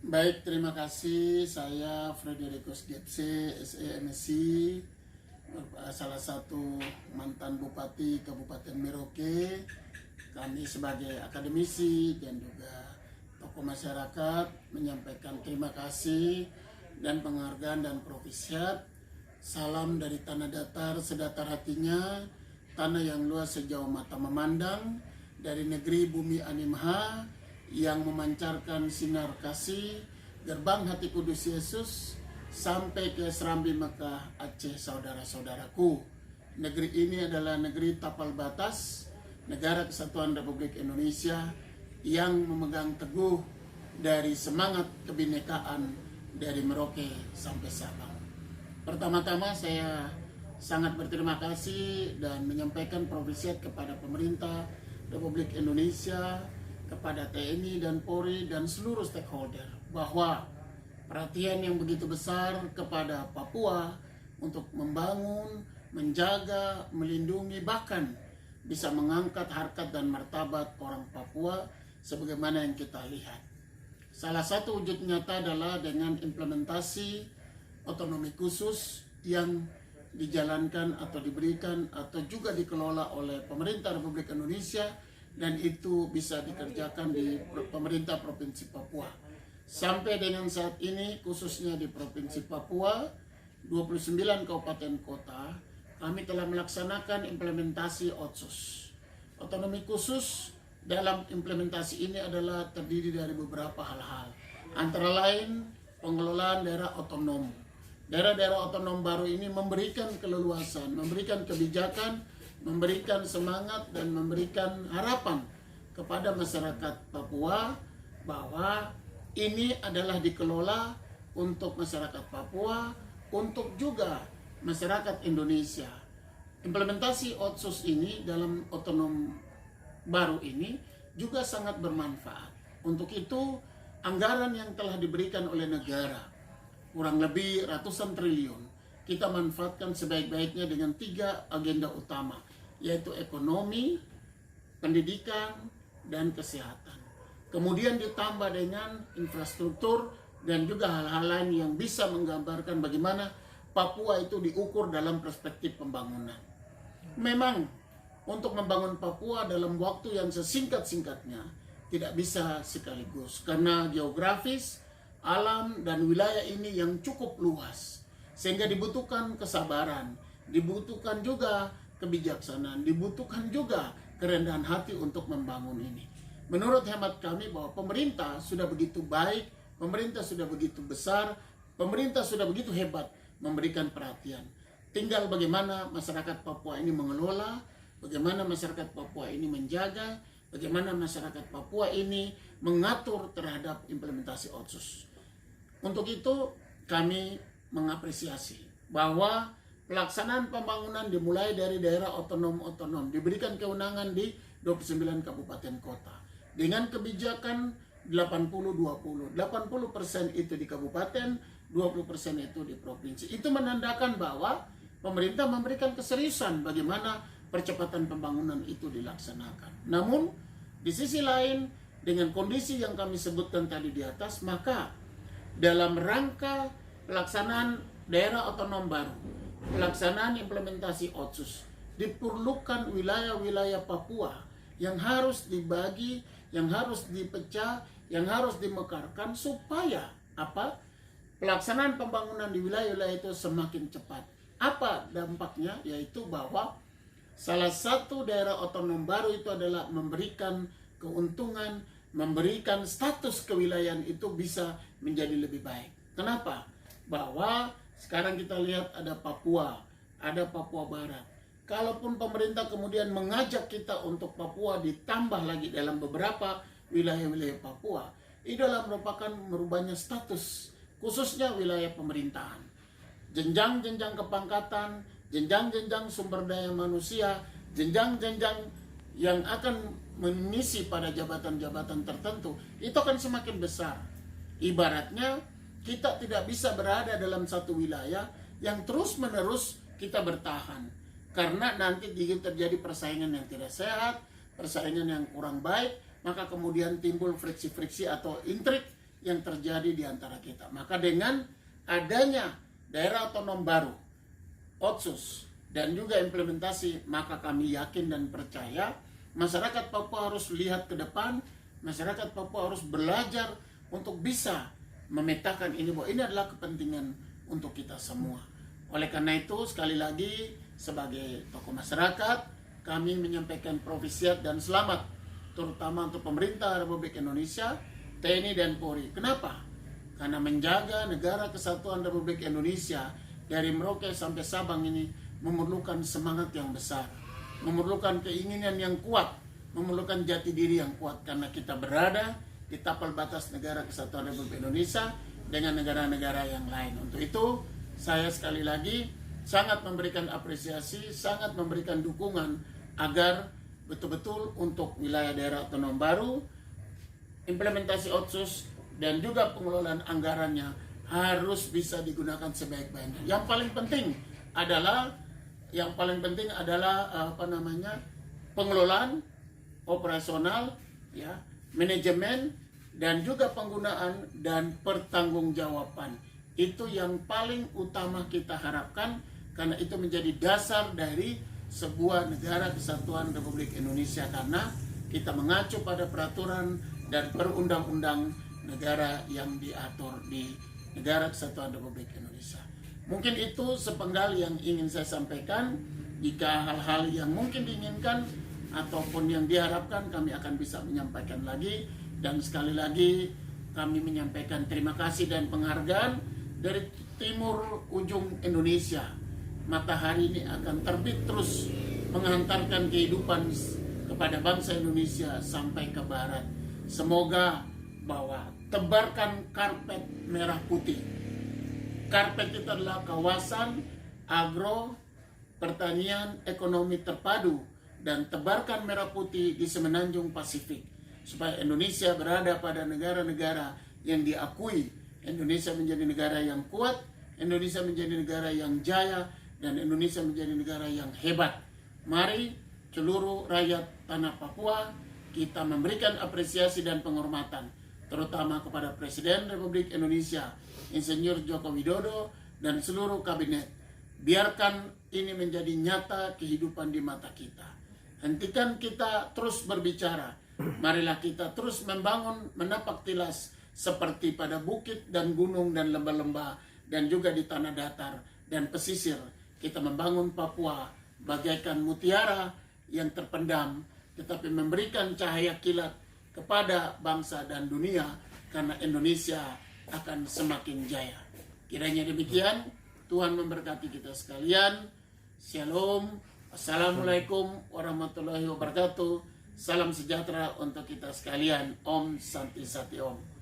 Baik, terima kasih. Saya Frederikus Getse, SEMSC, salah satu mantan Bupati Kabupaten Merauke. Kami sebagai akademisi dan juga tokoh masyarakat menyampaikan terima kasih dan penghargaan dan profisiat. Salam dari tanah datar sedatar hatinya, tanah yang luas sejauh mata memandang, dari negeri bumi Animha yang memancarkan sinar kasih, gerbang hati kudus Yesus sampai ke Serambi Mekah Aceh, saudara-saudaraku. Negeri ini adalah negeri tapal batas, negara kesatuan Republik Indonesia yang memegang teguh dari semangat kebinekaan dari Merauke sampai Sabang. Pertama-tama saya sangat berterima kasih dan menyampaikan profisiat kepada pemerintah Republik Indonesia, kepada TNI dan Polri dan seluruh stakeholder bahwa perhatian yang begitu besar kepada Papua untuk membangun, menjaga, melindungi, bahkan bisa mengangkat harkat dan martabat orang Papua sebagaimana yang kita lihat. Salah satu wujud nyata adalah dengan implementasi otonomi khusus yang dijalankan atau diberikan atau juga dikelola oleh pemerintah Republik Indonesia, dan itu bisa dikerjakan di pemerintah Provinsi Papua. Sampai dengan saat ini khususnya di Provinsi Papua 29 kabupaten kota kami telah melaksanakan implementasi Otsus. Otonomi khusus dalam implementasi ini adalah terdiri dari beberapa hal-hal, antara lain pengelolaan daerah otonom. Daerah-daerah otonom baru ini memberikan keleluasan, memberikan kebijakan, memberikan semangat dan memberikan harapan kepada masyarakat Papua bahwa ini adalah dikelola untuk masyarakat Papua, untuk juga masyarakat Indonesia. Implementasi Otsus ini dalam otonom baru ini juga sangat bermanfaat. Untuk itu anggaran yang telah diberikan oleh negara kurang lebih ratusan triliun kita manfaatkan sebaik-baiknya dengan 3 agenda utama, yaitu ekonomi, pendidikan, dan kesehatan. Kemudian ditambah dengan infrastruktur dan juga hal-hal lain yang bisa menggambarkan bagaimana Papua itu diukur dalam perspektif pembangunan. Memang untuk membangun Papua dalam waktu yang sesingkat-singkatnya tidak bisa sekaligus karena geografis, alam, dan wilayah ini yang cukup luas, sehingga dibutuhkan kesabaran, dibutuhkan juga kebijaksanaan, dibutuhkan juga kerendahan hati untuk membangun ini. Menurut hemat kami bahwa pemerintah sudah begitu baik, pemerintah sudah begitu besar, pemerintah sudah begitu hebat memberikan perhatian. Tinggal bagaimana masyarakat Papua ini mengelola, bagaimana masyarakat Papua ini menjaga, bagaimana masyarakat Papua ini mengatur terhadap implementasi Otsus. Untuk itu kami mengapresiasi bahwa pelaksanaan pembangunan dimulai dari daerah otonom-otonom, diberikan kewenangan di 29 kabupaten kota dengan kebijakan 80-20. 80% itu di kabupaten, 20% itu di provinsi. Itu menandakan bahwa pemerintah memberikan keseriusan bagaimana percepatan pembangunan itu dilaksanakan. Namun di sisi lain, dengan kondisi yang kami sebutkan tadi di atas, maka dalam rangka pelaksanaan daerah otonom baru, pelaksanaan implementasi Otsus, diperlukan wilayah-wilayah Papua yang harus dibagi, yang harus dipecah, yang harus dimekarkan supaya apa? Pelaksanaan pembangunan di wilayah-wilayah itu semakin cepat. Apa dampaknya? Yaitu bahwa salah satu daerah otonom baru itu adalah memberikan keuntungan, memberikan status kewilayahan itu bisa menjadi lebih baik. Kenapa? Bahwa sekarang kita lihat ada Papua Barat. Kalaupun pemerintah kemudian mengajak kita untuk Papua ditambah lagi dalam beberapa wilayah-wilayah Papua, itu adalah merupakan merubahnya status, khususnya wilayah pemerintahan. Jenjang-jenjang kepangkatan, jenjang-jenjang sumber daya manusia, jenjang-jenjang yang akan mengisi pada jabatan-jabatan tertentu itu akan semakin besar. Ibaratnya kita tidak bisa berada dalam satu wilayah yang terus-menerus kita bertahan, karena nanti terjadi persaingan yang tidak sehat, persaingan yang kurang baik, maka kemudian timbul friksi-friksi atau intrik yang terjadi di antara kita. Maka dengan adanya daerah otonom baru, Otsus, dan juga implementasi, maka kami yakin dan percaya masyarakat Papua harus lihat ke depan, masyarakat Papua harus belajar untuk bisa memetakan ini, bahwa ini adalah kepentingan untuk kita semua. Oleh karena itu, sekali lagi sebagai tokoh masyarakat, kami menyampaikan profisiat dan selamat terutama untuk pemerintah Republik Indonesia, TNI dan Polri. Kenapa? Karena menjaga negara kesatuan Republik Indonesia dari Merauke sampai Sabang ini memerlukan semangat yang besar, memerlukan keinginan yang kuat, memerlukan jati diri yang kuat, karena kita berada di tapal batas negara kesatuan Republik Indonesia dengan negara-negara yang lain. Untuk itu, saya sekali lagi sangat memberikan apresiasi, sangat memberikan dukungan agar betul-betul untuk wilayah daerah otonom baru, implementasi Otsus dan juga pengelolaan anggarannya harus bisa digunakan sebaik-baiknya. Yang paling penting adalah pengelolaan operasional, ya, manajemen, dan juga penggunaan dan pertanggungjawaban. Itu yang paling utama kita harapkan, karena itu menjadi dasar dari sebuah negara kesatuan Republik Indonesia, karena kita mengacu pada peraturan dan perundang-undang negara yang diatur di negara kesatuan Republik Indonesia. Mungkin itu sepenggal yang ingin saya sampaikan. Jika hal-hal yang mungkin diinginkan ataupun yang diharapkan, kami akan bisa menyampaikan lagi. Dan sekali lagi kami menyampaikan terima kasih dan penghargaan dari timur ujung Indonesia. Matahari ini akan terbit terus menghantarkan kehidupan kepada bangsa Indonesia sampai ke barat. Semoga bahwa tebarkan karpet merah putih. Karpet itu adalah kawasan agro, pertanian, ekonomi terpadu, dan tebarkan merah putih di semenanjung Pasifik, supaya Indonesia berada pada negara-negara yang diakui. Indonesia menjadi negara yang kuat, Indonesia menjadi negara yang jaya, dan Indonesia menjadi negara yang hebat. Mari seluruh rakyat tanah Papua kita memberikan apresiasi dan penghormatan, terutama kepada Presiden Republik Indonesia, Insinyur Joko Widodo, dan seluruh kabinet. Biarkan ini menjadi nyata kehidupan di mata kita. Hentikan kita terus berbicara. Marilah kita terus membangun menapak tilas seperti pada bukit dan gunung dan lembah-lembah, dan juga di tanah datar dan pesisir. Kita membangun Papua bagaikan mutiara yang terpendam, tetapi memberikan cahaya kilat kepada bangsa dan dunia, karena Indonesia akan semakin jaya. Kiranya demikian, Tuhan memberkati kita sekalian. Shalom. Assalamualaikum warahmatullahi wabarakatuh. Salam sejahtera untuk kita sekalian. Om Santi Sati Om.